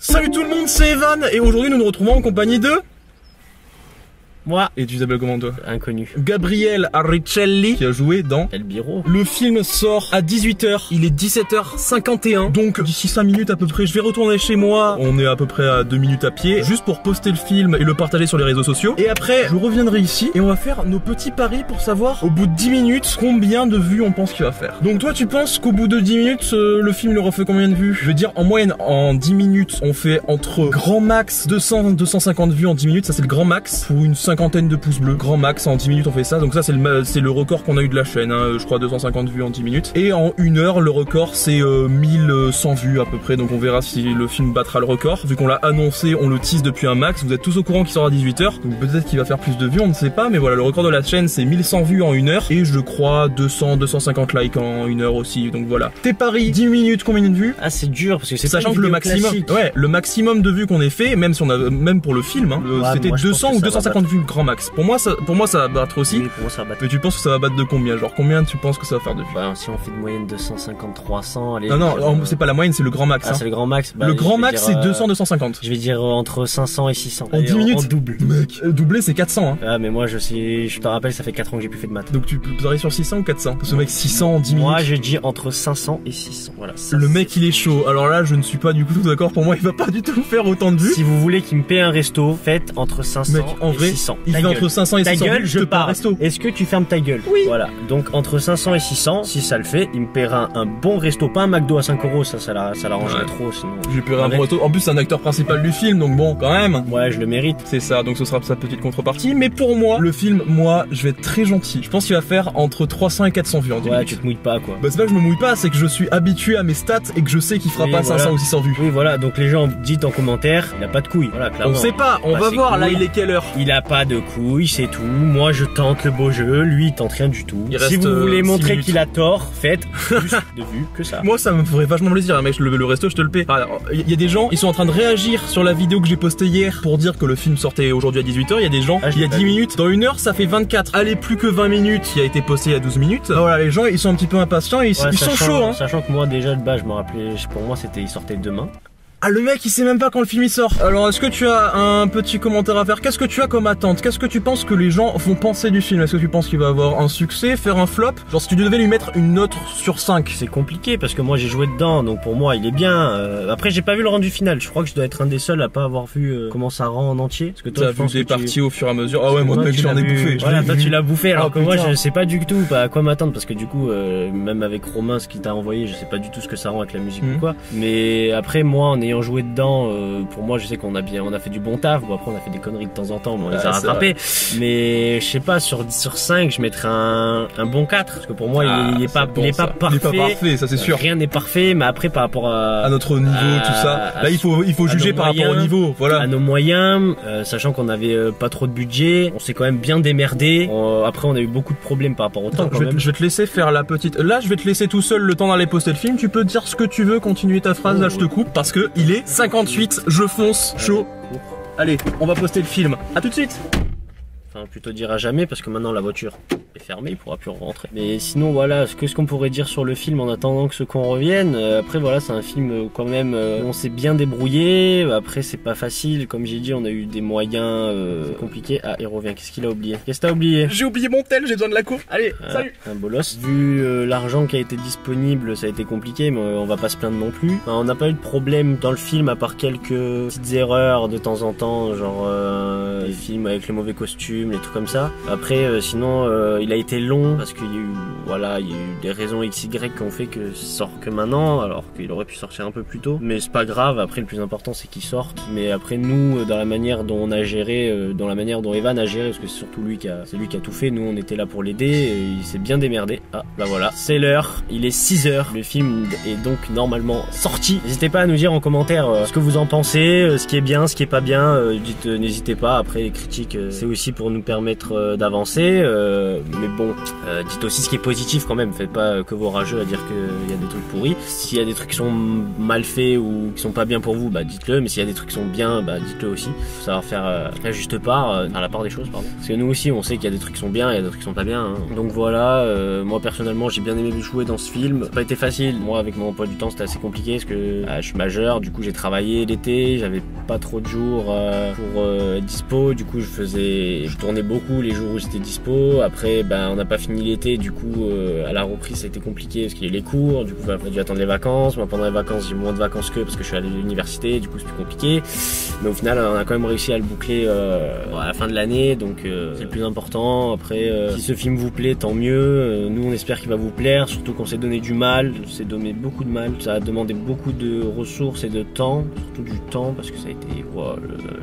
Salut tout le monde, c'est Evan et aujourd'hui nous nous retrouvons en compagnie de... Moi. Et tu t'appelles comment toi? Inconnu. Gabriel Arrichelli qui a joué dans El Biro. Le film sort à 18h, il est 17h51. Donc d'ici 5 minutes à peu près, je vais retourner chez moi. On est à peu près à 2 minutes à pied, juste pour poster le film et le partager sur les réseaux sociaux. Et après, je reviendrai ici et on va faire nos petits paris pour savoir au bout de 10 minutes combien de vues on pense qu'il va faire. Donc toi tu penses qu'au bout de 10 minutes, le film aura fait combien de vues? Je veux dire en moyenne, en 10 minutes, on fait entre grand max 200-250 vues en 10 minutes, ça c'est le grand max pour une cinquantaine de pouces bleus, grand max en 10 minutes on fait ça, donc ça c'est le record qu'on a eu de la chaîne, hein. Je crois 250 vues en 10 minutes, et en 1 heure le record c'est 1100 vues à peu près, donc on verra si le film battra le record, vu qu'on l'a annoncé, on le tease depuis un max, vous êtes tous au courant qu'il sort à 18h, donc peut-être qu'il va faire plus de vues, on ne sait pas, mais voilà, le record de la chaîne c'est 1100 vues en 1 heure, et je crois 200-250 likes en 1 heure aussi, donc voilà. Tes paris, 10 minutes, combien de vues? Ah c'est dur, parce que c'est sachant que le maximum, ouais, le maximum de vues qu'on ait fait, même si on a, même pour le film, hein, ouais, c'était 200 ou 250 vues grand max. Pour moi ça va battre aussi. Oui, pour moi ça va battre. Mais tu penses que ça va battre de combien? Genre combien tu penses que ça va faire de vues? Bah si on fait de moyenne 250-300, allez. Non, c'est pas la moyenne, c'est le grand max. Ah, hein. C'est le grand max. Bah, le grand max c'est 200-250. Je vais dire entre 500 et 600. En 10 minutes? En double. Mec, doublé c'est 400 hein. Ah mais moi je te rappelle, ça fait 4 ans que j'ai plus fait de maths. Donc tu paries sur 600 ou 400? Parce que mec 600 en 10 minutes. Moi je dis entre 500 et 600. Voilà. Ça, le mec il est chaud. Alors là je ne suis pas du tout d'accord, pour moi il va pas du tout faire autant de vues. Si vous voulez qu'il me paie un resto, faites entre 500 mec, en et vrai, 600. Il fait entre 500 et 600 vues, je pars. Resto. Est-ce que tu fermes ta gueule? Oui. Voilà. Donc entre 500 et 600, si ça le fait, il me paiera un bon resto, pas un McDo à 5 €, ça l'arrangerait trop sinon. Je lui paierai un bon resto. En plus c'est un acteur principal du film, donc bon, quand même. Ouais, je le mérite. C'est ça, donc ce sera sa petite contrepartie. Mais pour moi, le film, moi, je vais être très gentil. Je pense qu'il va faire entre 300 et 400 vues en 10 minutes. Ouais, tu te mouilles pas quoi. Bah c'est pas que je me mouille pas, c'est que je suis habitué à mes stats et que je sais qu'il fera pas 500 ou 600 vues. Oui, voilà, donc les gens dites en commentaire, il a pas de couilles. Voilà, clairement. On sait pas, on va voir, là il est quelle heure? Il a pas de couilles, c'est tout. Moi je tente le beau jeu, lui il tente rien du tout. Si vous voulez montrer qu'il a tort, faites plus de vues que ça. Moi ça me ferait vachement plaisir, mec, le resto je te le paie. Il y a des gens, ils sont en train de réagir sur la vidéo que j'ai postée hier pour dire que le film sortait aujourd'hui à 18h. Il y a des gens, il y a 10 minutes, dans 1 heure ça fait 24. Allez, plus que 20 minutes, il a été posté il y a 12 minutes. Voilà, les gens ils sont un petit peu impatients et ils sont chauds hein. Sachant que moi déjà de base je me rappelais, pour moi il sortait demain. Ah le mec il sait même pas quand le film il sort. Alors est-ce que tu as un petit commentaire à faire? Qu'est-ce que tu as comme attente? Qu'est-ce que tu penses que les gens vont penser du film? Est-ce que tu penses qu'il va avoir un succès, faire un flop? Genre si tu devais lui mettre une note sur 5. C'est compliqué parce que moi j'ai joué dedans, donc pour moi il est bien. Après j'ai pas vu le rendu final, je crois que je dois être un des seuls à pas avoir vu comment ça rend en entier. Parce que toi tu as vu des parties au fur et à mesure. Ah ouais, moi mec j'en ai bouffé. Voilà, toi tu l'as bouffé alors que moi je sais pas du tout à quoi m'attendre parce que du coup même avec Romain ce qu'il t'a envoyé, je sais pas du tout ce que ça rend avec la musique ou quoi. Mais après moi en ayant joué dedans, pour moi je sais qu'on a fait du bon taf. Bon après on a fait des conneries de temps en temps mais on les a rattrapés. Mais je sais pas, sur 5 je mettrais un bon 4 parce que pour moi il est pas parfait. Il est pas parfait, ça c'est sûr. Rien n'est parfait, mais après par rapport à notre niveau, tout ça. Là il faut juger par rapport au niveau, voilà. À nos moyens, sachant qu'on avait pas trop de budget, on s'est quand même bien démerdé. Après on a eu beaucoup de problèmes par rapport au temps. Je vais te laisser faire la petite. Là je vais te laisser tout seul le temps d'aller poster le film. Tu peux dire ce que tu veux, continuer ta phrase. Là je te coupe parce que il est 58. Je fonce, chaud. Allez, on va poster le film. À tout de suite. Enfin, plutôt dire à jamais parce que maintenant la voiture est fermée, il pourra plus rentrer. Mais sinon, voilà, ce qu'on pourrait dire sur le film en attendant que ce qu'on revienne. Après, voilà, c'est un film quand même, on s'est bien débrouillé. Après, c'est pas facile. Comme j'ai dit, on a eu des moyens compliqués. Ah, il revient. Qu'est-ce qu'il a oublié? Qu'est-ce que t'as oublié? J'ai oublié mon tel, j'ai besoin de la courbe. Allez, salut. Un bolos. Vu l'argent qui a été disponible, ça a été compliqué, mais on va pas se plaindre non plus. Enfin, on n'a pas eu de problème dans le film à part quelques petites erreurs de temps en temps, genre les films avec les mauvais costumes, les trucs comme ça. Après sinon il a été long parce qu'il y a eu des raisons XY qui ont fait que ça sort que maintenant alors qu'il aurait pu sortir un peu plus tôt, mais c'est pas grave. Après le plus important c'est qu'il sorte. Mais après nous dans la manière dont on a géré, dans la manière dont Evan a géré, parce que c'est surtout lui qui a tout fait, nous on était là pour l'aider et il s'est bien démerdé. Ah bah voilà, c'est l'heure, il est 6h, le film est donc normalement sorti. N'hésitez pas à nous dire en commentaire ce que vous en pensez, ce qui est bien, ce qui est pas bien, n'hésitez pas. Après les critiques c'est aussi pour nous permettre d'avancer, mais bon, dites aussi ce qui est positif quand même. Faites pas que vos rageux à dire qu'il y a des trucs pourris. S'il y a des trucs qui sont mal faits ou qui sont pas bien pour vous, bah dites-le. Mais s'il y a des trucs qui sont bien, bah dites-le aussi. Faut savoir faire la juste part, à la part des choses, pardon. Parce que nous aussi, on sait qu'il y a des trucs qui sont bien, et il y a des trucs qui sont pas bien. Hein. Donc voilà, moi personnellement, j'ai bien aimé jouer dans ce film. Ça n'a pas été facile. Moi, avec mon emploi du temps, c'était assez compliqué parce que je suis majeur. Du coup, j'ai travaillé l'été, j'avais pas trop de jours pour être dispo. Du coup, je tournais beaucoup les jours où j'étais dispo. Après, on n'a pas fini l'été. Du coup, à la reprise, ça a été compliqué parce qu'il y a eu les cours. Du coup, j'ai dû attendre les vacances. Moi, pendant les vacances, j'ai moins de vacances qu'eux parce que je suis allé à l'université. Du coup, c'est plus compliqué. Mais au final, on a quand même réussi à le boucler à la fin de l'année. Donc, c'est le plus important. Après, si ce film vous plaît, tant mieux. Nous, on espère qu'il va vous plaire. Surtout qu'on s'est donné du mal. On s'est donné beaucoup de mal. Ça a demandé beaucoup de ressources et de temps. Surtout du temps parce que ça a été,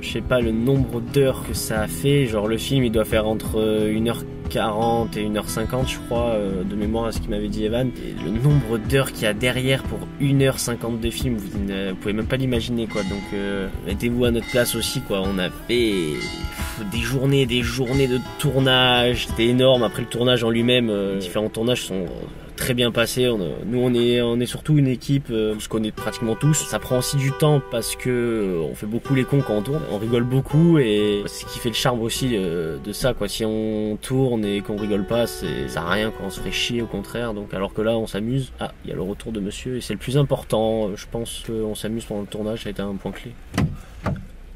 je sais pas le nombre d'heures que ça a fait. Genre, le film, il doit faire entre 1h40 et 1h50 je crois de mémoire à ce qu'il m'avait dit Evan, et le nombre d'heures qu'il y a derrière pour 1h50 de film, vous ne pouvez même pas l'imaginer quoi. Donc mettez-vous à notre place aussi quoi. On a fait des journées de tournage, c'était énorme. Après le tournage en lui-même, différents tournages sont très bien passé. Nous on est surtout une équipe, on se connaît pratiquement tous. Ça prend aussi du temps parce que on fait beaucoup les cons quand on tourne. On rigole beaucoup et c'est ce qui fait le charme aussi de ça quoi. Si on tourne et qu'on rigole pas, ça sert à rien quoi. On se ferait chier au contraire. Donc alors que là on s'amuse. Ah, il y a le retour de monsieur et c'est le plus important. Je pense qu'on s'amuse pendant le tournage, ça a été un point clé.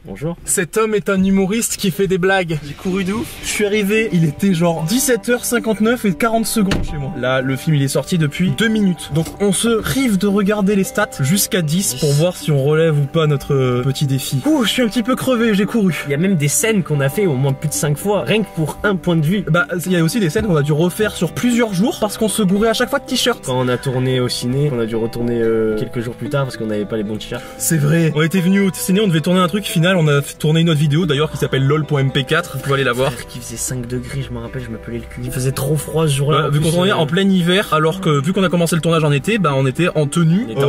Bonjour. Cet homme est un humoriste qui fait des blagues. J'ai couru d'où? Je suis arrivé, il était genre 17h59 et 40 secondes chez moi. Là, le film il est sorti depuis 2 minutes. Donc on se prive de regarder les stats jusqu'à 10 pour voir si on relève ou pas notre petit défi. Ouh, je suis un petit peu crevé, j'ai couru. Il y a même des scènes qu'on a fait au moins plus de 5 fois, rien que pour un point de vue. Bah, il y a aussi des scènes qu'on a dû refaire sur plusieurs jours parce qu'on se gourait à chaque fois de t-shirt. Quand on a tourné au ciné, on a dû retourner quelques jours plus tard parce qu'on n'avait pas les bons t-shirts. C'est vrai. On était venu au ciné, on devait tourner un truc final. On a tourné une autre vidéo d'ailleurs qui s'appelle lol.mp4, vous pouvez aller la voir. Qui faisait 5 degrés, je me rappelle, je me pelais le cul. Il faisait trop froid ce jour-là. Vu qu'on tournait en plein hiver, alors que vu qu'on a commencé le tournage en été, on était en tenue d'été.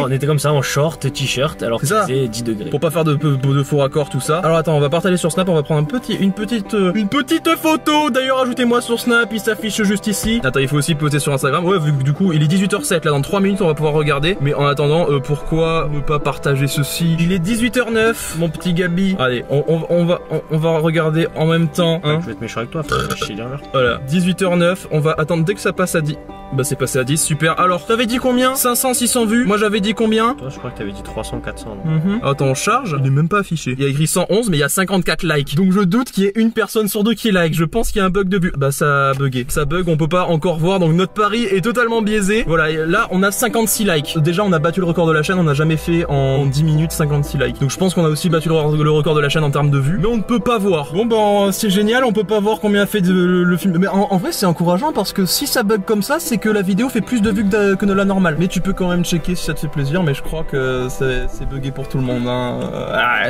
On était comme ça en short, t-shirt, alors qu'il faisait 10 degrés. Pour pas faire de faux raccords, tout ça. Alors attends, on va partager sur Snap, on va prendre une petite photo. D'ailleurs, ajoutez-moi sur Snap, il s'affiche juste ici. Attends, il faut aussi poster sur Instagram. Ouais, vu que du coup, il est 18h07, là dans 3 minutes on va pouvoir regarder. Mais en attendant, pourquoi ne pas partager ceci? Il est 18h09, mon petit Gabi. Allez, on va regarder en même temps. Hein. Je vais être méchant avec toi, je sais bien l'heure. Voilà, 18h09, on va attendre dès que ça passe à 10. Bah c'est passé à 10, super. Alors, t'avais dit combien? 500, 600 vues. Moi j'avais dit combien? Toi je crois que t'avais dit 300, 400. Attends, on charge. Il n'est même pas affiché. Il y a écrit 111 mais il y a 54 likes. Donc je doute qu'il y ait une personne sur deux qui like. Je pense qu'il y a un bug de vue. Bah ça a bugué. Ça bug, on peut pas encore voir. Donc notre pari est totalement biaisé. Voilà, là on a 56 likes. Déjà on a battu le record de la chaîne. On n'a jamais fait en 10 minutes 56 likes. Donc je pense qu'on a aussi battu le record de la chaîne en termes de vues. Mais on ne peut pas voir. Bon c'est génial, on peut pas voir combien a fait le film. Mais en vrai c'est encourageant parce que si ça bug comme ça, c'est que la vidéo fait plus de vues que de la normale. Mais tu peux quand même checker si ça te fait plaisir. Mais je crois que c'est bugué pour tout le monde. Hein.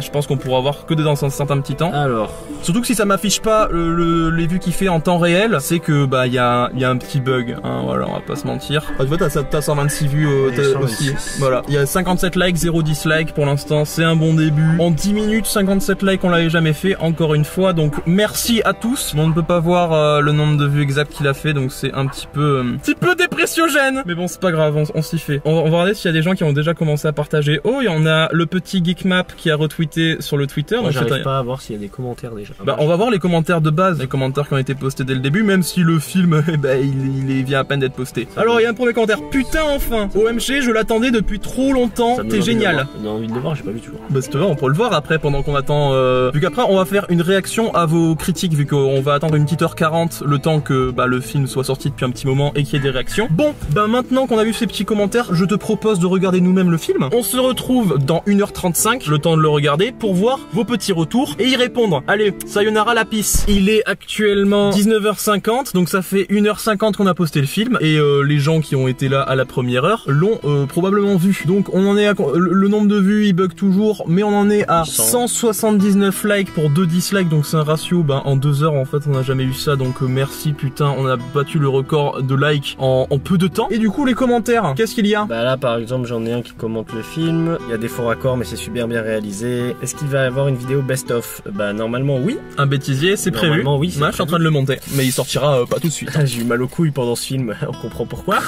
Je pense qu'on pourra voir que dans un certain petit temps. Alors, surtout que si ça m'affiche pas les vues qu'il fait en temps réel, c'est que il y a un petit bug. Hein, voilà, on va pas se mentir. Tu vois, t'as 126 vues aussi. Voilà, il y a 57 likes, 0 dislike pour l'instant. C'est un bon début. En 10 minutes, 57 likes, on l'avait jamais fait. Encore une fois, donc merci à tous. On ne peut pas voir le nombre de vues exact qu'il a fait, donc c'est un petit peu dépressiogène. Mais bon, c'est pas grave, on s'y fait. On va regarder s'il y a des gens qui ont déjà commencé à partager. Oh, il y en a le petit Geekmap qui a retweeté sur le Twitter. Moi, j'arrive pas à voir s'il y a des commentaires déjà. On va voir les commentaires de base, les commentaires qui ont été postés dès le début, même si le film, il vient à peine d'être posté. Alors, il y a un premier commentaire. Putain, enfin, OMG, je l'attendais depuis trop longtemps. T'es génial. On a envie de le voir, j'ai pas vu toujours. Bah, si tu veux, on peut le voir après pendant qu'on attend. Vu qu'après, on va faire une réaction à vos critiques, vu qu'on va attendre une petite heure 40, le temps que le film soit sorti depuis un petit moment et qu'il y ait des réactions. Bon, maintenant qu'on a vu ces petits commentaires, je te propose de regarder nous-mêmes le film. On se retrouve dans 1h35, le temps de le regarder, pour voir vos petits retours et y répondre. Allez, sayonara la pisse. Il est actuellement 19h50, donc ça fait 1h50 qu'on a posté le film, et les gens qui ont été là à la première heure l'ont probablement vu. Donc on en est à... Le nombre de vues, il bug toujours, mais on en est à 179 likes pour 2 dislikes, donc c'est un ratio, en 2 heures en fait on n'a jamais eu ça, donc merci putain, on a battu le record de likes like en peu de temps. Et du coup les commentaires, qu'est-ce qu'il y a? Bah là par exemple j'en ai un qui commente le film, il y a des faux raccords mais c'est super bien réalisé. Est-ce qu'il va y avoir une vidéo best-of? Bah normalement oui. Un bêtisier, c'est prévu. Normalement oui. Moi je suis en train de le monter, mais il sortira pas tout de suite. J'ai eu mal aux couilles pendant ce film, on comprend pourquoi.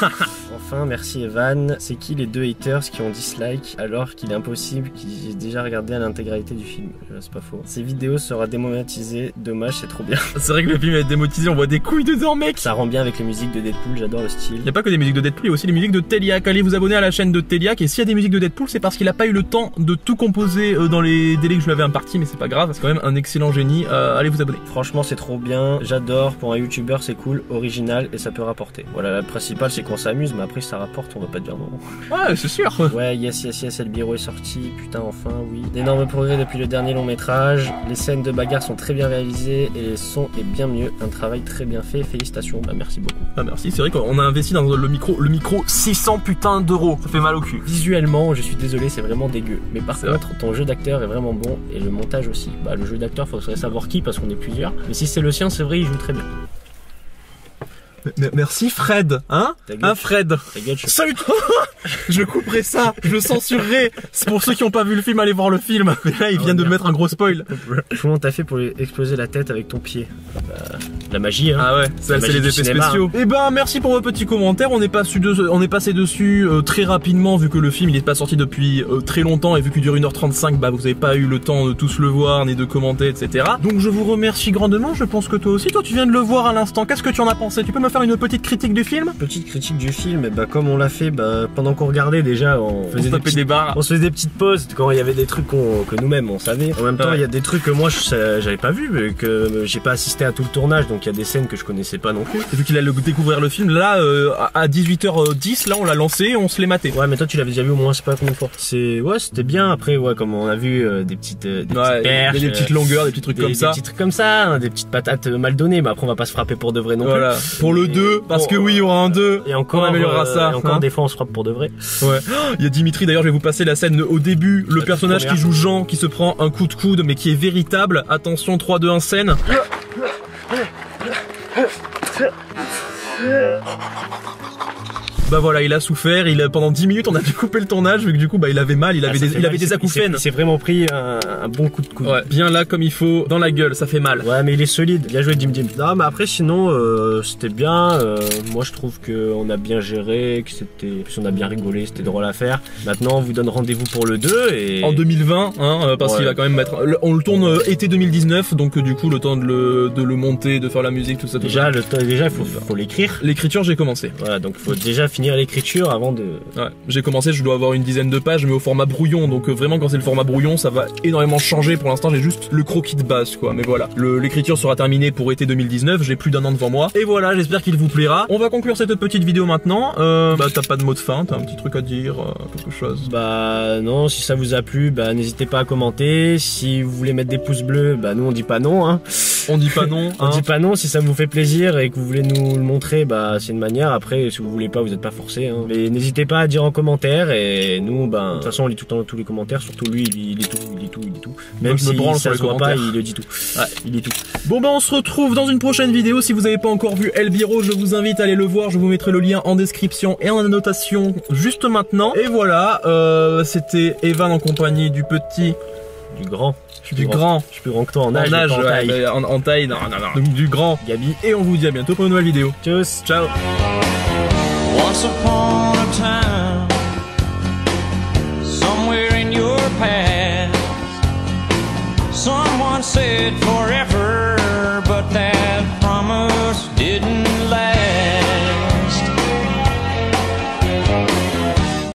Enfin merci Evan, c'est qui les 2 haters qui ont dislike alors qu'il est impossible qu'ils aient déjà regardé à l'intégralité du film? C'est pas faux. Ces vidéos sera démonétisée, dommage, c'est trop bien. C'est vrai que le film est démonétisé, on voit des couilles dedans mec. Ça rend bien avec les musiques de Deadpool, j'adore le style. Il y a pas que des musiques de Deadpool, il y a aussi les musiques de Teliak. Allez vous abonner à la chaîne de Teliak, et s'il y a des musiques de Deadpool, c'est parce qu'il a pas eu le temps de tout composer dans les délais que je lui avais impartis, mais c'est pas grave, c'est quand même un excellent génie. Allez vous abonner. Franchement c'est trop bien, j'adore, pour un youtubeur c'est cool, original et ça peut rapporter. Voilà, le principal c'est qu'on s'amuse, mais après si ça rapporte on va pas dire non. Ouais c'est sûr. Ouais yes, El Biro est sorti, putain enfin oui. D'énormes progrès depuis le dernier long métrage, les scènes de bagarre sont très bien réalisées et le son est bien mieux, un travail très bien fait, félicitations, bah merci beaucoup. Ah merci, c'est vrai qu'on a investi dans le micro 600 putain d'euros, ça fait mal au cul. Visuellement je suis désolé c'est vraiment dégueu, mais par contre ton jeu d'acteur est vraiment bon et le montage aussi. Bah le jeu d'acteur faudrait savoir qui parce qu'on est plusieurs, mais si c'est le sien c'est vrai il joue très bien. Merci Fred, hein? Fred. Salut toi. Je couperai ça, je le censurerai. C'est pour ceux qui n'ont pas vu le film, allez voir le film. Mais là, il vient de mettre un gros spoil. Comment t'as fait pour lui exploser la tête avec ton pied? Bah, la magie, hein. Ah ouais, ça c'est les effets spéciaux. Et ben merci pour vos petits commentaires. On est passé dessus très rapidement vu que le film il n'est pas sorti depuis très longtemps et vu qu'il dure 1h35, bah vous avez pas eu le temps de tous le voir ni de commenter, etc. Donc je vous remercie grandement. Je pense que toi aussi, toi tu viens de le voir à l'instant. Qu'est-ce que tu en as pensé? Tu peux me faire une petite critique du film? Petite critique du film, et bah comme on l'a fait, bah pendant qu'on regardait déjà, on faisait des petites pauses quand il y avait des trucs que nous-mêmes on savait. En même temps, il y a des trucs que moi j'avais pas vu, mais que j'ai pas assisté à tout le tournage, donc il y a des scènes que je connaissais pas non plus. Et vu qu'il allait découvrir le film, là à 18h10, là on l'a lancé, on se l'est maté. Ouais, mais toi tu l'avais déjà vu au moins, je sais pas combien de fois. Ouais, c'était bien. Après, ouais, comme on a vu des petites perches, des petites longueurs, des petits trucs comme ça. Des petits trucs comme ça, hein, des petites patates mal données, mais après on va pas se frapper pour de vrai non plus. Pour le 2, parce que oui, il y aura un 2. Et encore, on améliorera ça. Et encore des fois on se frappe pour de vrai. Ouais. Il y a Dimitri, d'ailleurs je vais vous passer la scène au début, le personnage qui joue Jean qui se prend un coup de coude mais qui est véritable. Attention, 3, 2, 1 scène. Bah voilà, il a souffert, pendant 10 minutes on a dû couper le tournage vu que du coup bah il avait mal, il avait des acouphènes. Il s'est vraiment pris un bon coup de coude. Ouais, bien là comme il faut, dans la gueule, ça fait mal. Ouais mais il est solide, bien joué Dim. Non mais après sinon c'était bien, moi je trouve qu'on a bien géré, on a bien rigolé, c'était drôle à faire. Maintenant on vous donne rendez-vous pour le 2 et... En 2020, hein, parce qu'il va quand même mettre... On le tourne été 2019, donc du coup le temps de le monter, de faire la musique, tout ça. Déjà il faut l'écrire. L'écriture j'ai commencé. Voilà, donc il faut déjà finir l'écriture avant de... Ouais, j'ai commencé, je dois avoir une dizaine de pages mais au format brouillon, donc vraiment quand c'est le format brouillon ça va énormément changer. Pour l'instant j'ai juste le croquis de base quoi, mais voilà, l'écriture sera terminée pour été 2019, j'ai plus d'1 an devant moi et voilà, j'espère qu'il vous plaira. On va conclure cette petite vidéo maintenant. Bah t'as pas de mot de fin, t'as un petit truc à dire, quelque chose? Bah non, si ça vous a plu, bah n'hésitez pas à commenter. Si vous voulez mettre des pouces bleus, bah nous on dit pas non hein. On dit pas non, on dit pas non. Si ça vous fait plaisir et que vous voulez nous le montrer, bah c'est une manière. Après si vous voulez pas, vous êtes pas forcé hein. Mais n'hésitez pas à dire en commentaire et nous bah de toute façon on lit tout le temps tous les commentaires, surtout lui il lit tout. Même si ça se voit pas, il le dit tout. Ouais, il lit tout. Bon bah on se retrouve dans une prochaine vidéo. Si vous n'avez pas encore vu El Biro, je vous invite à aller le voir, je vous mettrai le lien en description et en annotation juste maintenant. Et voilà, c'était Evan en compagnie du petit... Du grand. Je suis plus grand que toi en âge. En taille, non. Donc du grand Gabi. Et on vous dit à bientôt pour une nouvelle vidéo. Tchuss, ciao. Once upon a time, somewhere in your past, someone said forever, but that promise didn't